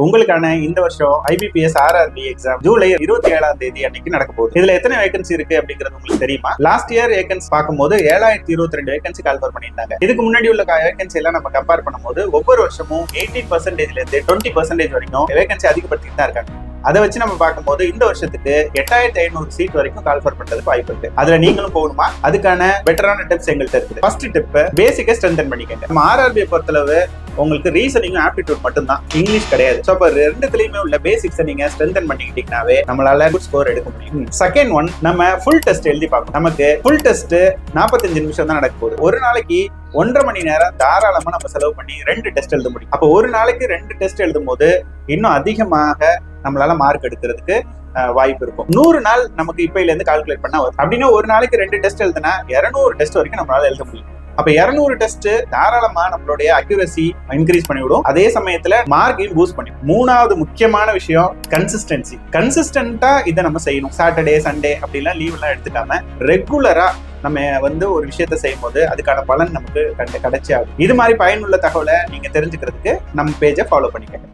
உங்களுக்கான இந்த வருஷம் IBPS RRB எக்ஸாம் ஜூலை 27ஆம் தேதி அன்னைக்கு நடக்க போகுது. இதுல எத்தனை வேகன்சி இருக்கு அப்படிங்கிறது உங்களுக்கு தெரியுமா? லாஸ்ட் இயர் வேகன்சி பார்க்கும்போது 7022 வேகன்சி கால்ஃபர் பண்ணியிருந்தாங்க. இதுக்கு முன்னாடி உள்ள வேகன்சி எல்லாம் நம்ம கம்பேர் பண்ணும்போது ஒவ்வொரு வருஷமும் 18% இருந்து 20% வரைக்கும் வேகன்சி அதிகப்படுத்திட்டு தான் இருக்காங்க. அதை வச்சு நம்ம பார்க்கும்போது இந்த வருஷத்துக்கு 8500 சீட் வரைக்கும் கால்ஃபர் பண்றதுக்கு வாய்ப்பு இருக்கு. அதுல நீங்களும் போகணுமா? அதுக்கான பெட்டரான டிப்ஸ் எங்கள்கிட்ட இருக்குது. ஃபர்ஸ்ட் டிப், பேசிக்கை ஸ்ட்ரென்தன் பண்ணிக்கங்க. நம்ம RRB பொறுத்தளவு உங்களுக்கு ரீசனிங் ஆப்டிடியூட் மட்டும் தான், இங்கிலீஷ் கிடையாது. ஸோ அப்போ ரெண்டுத்துலயுமே உள்ள பேசிக்ஸை நீங்க ஸ்ட்ரென்தன் பண்ணிக்கிட்டீங்கன்னாவே நம்மளால குட் ஸ்கோர் எடுக்க முடியும். செகண்ட் ஒன், நம்ம ஃபுல் டெஸ்ட் எழுதி பார்க்கணும். நமக்கு ஃபுல் டெஸ்ட் 45 நிமிஷம் தான் நடக்க போகுது. ஒரு நாளைக்கு 1.5 மணி நேரம் தாராளமா நம்ம செலவு பண்ணி 2 டெஸ்ட் எழுத முடியும். அப்போ ஒரு நாளைக்கு 2 டெஸ்ட் எழுதும் போது இன்னும் அதிகமாக நம்மளால மார்க் எடுக்கிறதுக்கு வாய்ப்பு இருக்கும். 100 நாள் நமக்கு இப்பையில இருந்து கால்குலேட் பண்ணா வரும். அப்படின்னா ஒரு நாளைக்கு 2 டெஸ்ட் எழுதுனா 200 டெஸ்ட் வரைக்கும் நம்மளால எழுத முடியும். அப்ப 200 டெஸ்ட் தாராளமா நம்மளுடைய அக்யூரசி இன்க்ரீஸ் பண்ணிவிடும். அதே சமயத்துல மார்க்கையும் பூஸ்ட் பண்ணி. மூணாவது முக்கியமான விஷயம் கன்சிஸ்டன்சி. கன்சிஸ்டன்டா இதை நம்ம செய்யணும். சாட்டர்டே சண்டே அப்படிலாம் லீவ் எல்லாம் எடுத்துக்காம ரெகுலரா நம்ம ஒரு விஷயத்த செய்யும் போது அதுக்கான பலன் நமக்கு கிடைச்சி ஆகும். இது மாதிரி பயனுள்ள தகவலை நீங்க தெரிஞ்சுக்கிறதுக்கு நம்ம பேஜை ஃபாலோ பண்ணிக்கங்க.